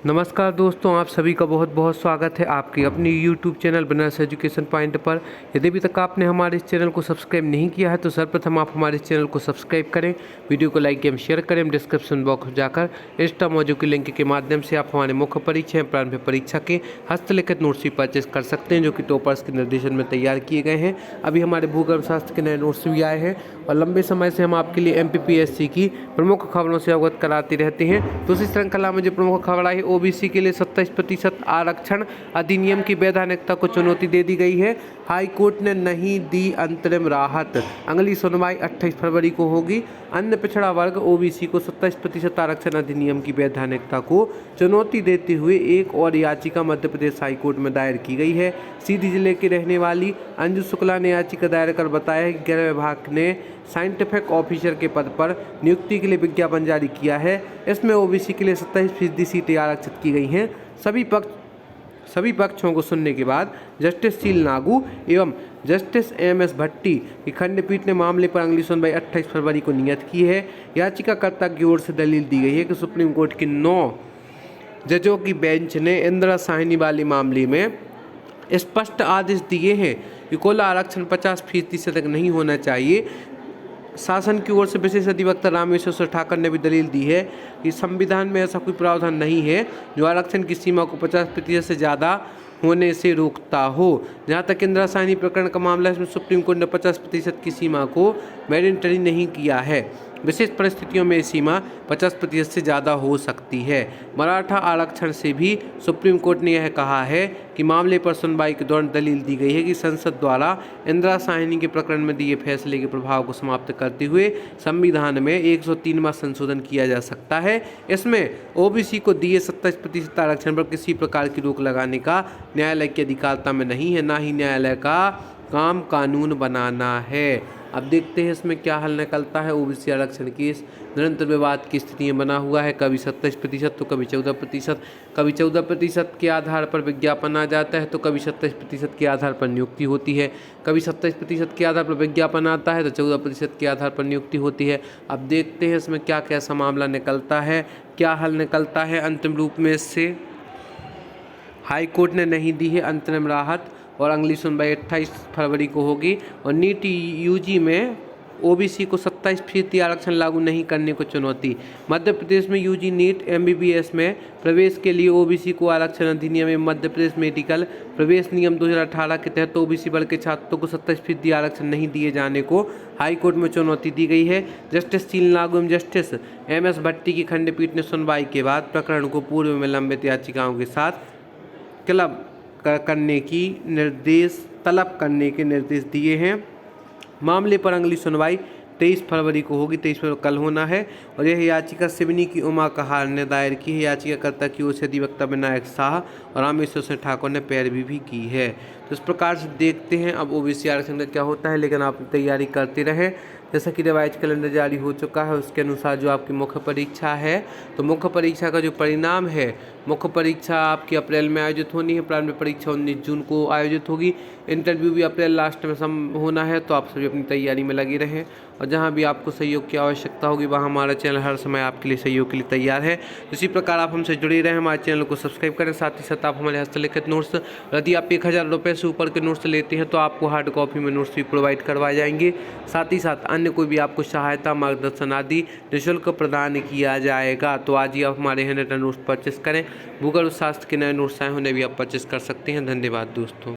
नमस्कार दोस्तों, आप सभी का बहुत बहुत स्वागत है आपके अपनी YouTube channel Banaras education point पर। यदि अभी तक आपने हमारे इस चैनल को सब्सक्राइब नहीं किया है तो सर्वप्रथम आप हमारे इस चैनल को सब्सक्राइब करें, वीडियो को लाइक एवं शेयर करें। डिस्क्रिप्शन बॉक्स में जाकर इंस्टा मौजू के लिंक के माध्यम से आप हमारे मुख्य परीक्षा एवं प्रारंभिक परीक्षा के हस्तलिखित नोट्स भी परचेज कर सकते हैं, जो कि टॉपर्स के निर्देशन में तैयार किए गए हैं। अभी हमारे भूगर्भ शास्त्र के नए नोट्स भी आए हैं और लंबे समय से हम आपके लिए MPPSC की प्रमुख खबरों से अवगत कराते रहते हैं। तो इसी श्रृंखला में जो प्रमुख खबर आई, OBC के लिए 27% आरक्षण अधिनियम की वैधानिकता को चुनौती दे दी गई है। हाई कोर्ट ने नहीं दी अंतरिम राहत, अगली सुनवाई 28 फरवरी को होगी। अन्य पिछड़ा वर्ग OBC को 27% आरक्षण अधिनियम की वैधानिकता को चुनौती देते हुए एक और याचिका मध्य प्रदेश हाई कोर्ट में दायर की गई है। सीधी जिले की रहने वाली अंजू शुक्ला ने याचिका दायर कर बताया कि गृह विभाग ने साइंटिफिक ऑफिसर के पद पर नियुक्ति के लिए विज्ञापन जारी किया है। इसमें OBC के लिए 27% सीटें आरक्षित की गई हैं। सभी पक्षों को सुनने के बाद जस्टिस शील नागू एवं जस्टिस MS भट्टी की खंडपीठ ने मामले पर अगली सुनवाई 28 फरवरी को नियत की है। याचिकाकर्ता की ओर से दलील दी गई है कि सुप्रीम कोर्ट के 9 जजों की बेंच ने इंदिरा साहनी वाले मामले में स्पष्ट आदेश दिए हैं कि कुल आरक्षण 50% से तक नहीं होना चाहिए। शासन की ओर से विशेष अधिवक्ता रामेश्वर ठाकर ने भी दलील दी है कि संविधान में ऐसा कोई प्रावधान नहीं है जो आरक्षण की सीमा को 50% से ज़्यादा होने से रोकता हो। जहां तक इंदिरा साहनी प्रकरण का मामला है, इसमें सुप्रीम कोर्ट ने 50% की सीमा को मैंडेटरी नहीं किया है। विशेष परिस्थितियों में सीमा 50% से ज़्यादा हो सकती है। मराठा आरक्षण से भी सुप्रीम कोर्ट ने यह कहा है कि मामले पर सुनवाई के दौरान दलील दी गई है कि संसद द्वारा इंदिरा साहनी के प्रकरण में दिए फैसले के प्रभाव को समाप्त करते हुए संविधान में 103वां संशोधन किया जा सकता है। इसमें OBC को दिए 27% आरक्षण पर किसी प्रकार की रोक लगाने का न्यायालय की अधिकारता में नहीं है, ना ही न्यायालय का काम कानून बनाना है। अब देखते हैं इसमें क्या हल निकलता है। OBC आरक्षण केस निरंतर विवाद की स्थिति में बना हुआ है। कभी 27% तो कभी 14%, कभी 14% के आधार पर विज्ञापन आ जाता है तो कभी 27% के आधार पर नियुक्ति होती है। कभी 27% के आधार पर विज्ञापन आता है तो 14% के आधार पर नियुक्ति होती है। अब देखते हैं इसमें क्या कैसा मामला निकलता है, क्या हल निकलता है अंतिम रूप में इससे। हाई कोर्ट ने नहीं दी है अंतरिम राहत और अगली सुनवाई 28 फरवरी को होगी। और नीट UG में OBC को 27% आरक्षण लागू नहीं करने को चुनौती। मध्य प्रदेश में UG नीट MBBS में प्रवेश के लिए OBC को आरक्षण अधिनियम एवं मध्य प्रदेश मेडिकल प्रवेश नियम 2018 के तहत OBC वर्ग के छात्रों को 27% आरक्षण नहीं दिए जाने को हाई कोर्ट में चुनौती दी गई है। जस्टिस शील नागू एवं जस्टिस MS भट्टी की खंडपीठ ने सुनवाई के बाद प्रकरण को पूर्व में लंबित याचिकाओं के साथ तलब करने के निर्देश दिए हैं। मामले पर अगली सुनवाई 23 फरवरी को होगी। 23 फरवरी कल होना है। और यह याचिका सिवनी की उमा कहार ने दायर की है। याचिकाकर्ता की ओर से अधिवक्ता विनायक शाह और रामेश्वर ठाकुर ने पैरवी भी की है। तो इस प्रकार से देखते हैं अब OBC आरक्षण का क्या होता है, लेकिन आप तैयारी करते रहें। जैसा कि रिवाइज कैलेंडर जारी हो चुका है, उसके अनुसार जो आपकी मुख्य परीक्षा है, तो मुख्य परीक्षा का जो परिणाम है, मुख्य परीक्षा आपकी अप्रैल में आयोजित होनी है, प्रारंभिक परीक्षा 19 जून को आयोजित होगी, इंटरव्यू भी अप्रैल लास्ट में होना है। तो आप सभी अपनी तैयारी में लगे रहें और जहां भी आपको सहयोग की आवश्यकता होगी वहां हमारा चैनल हर समय आपके लिए सहयोग के लिए तैयार है। इसी प्रकार आप हमसे जुड़े रहें, हमारे चैनल को सब्सक्राइब करें। साथ ही साथ आप हमारे हस्तलिखित नोट्स, यदि आप 1000 रुपये से ऊपर के नोट्स लेते हैं तो आपको हार्ड कॉपी में नोट्स भी प्रोवाइड करवाए जाएंगे। साथ ही साथ अन्य कोई भी आपको सहायता, मार्गदर्शन आदि निःशुल्क प्रदान किया जाएगा। तो आज ही आप हमारे हैंड रिटन नोट्स परचेस करें। भूगोल शास्त्र के नए नोट्स आए उन्हें भी आप परचेस कर सकते हैं। धन्यवाद दोस्तों।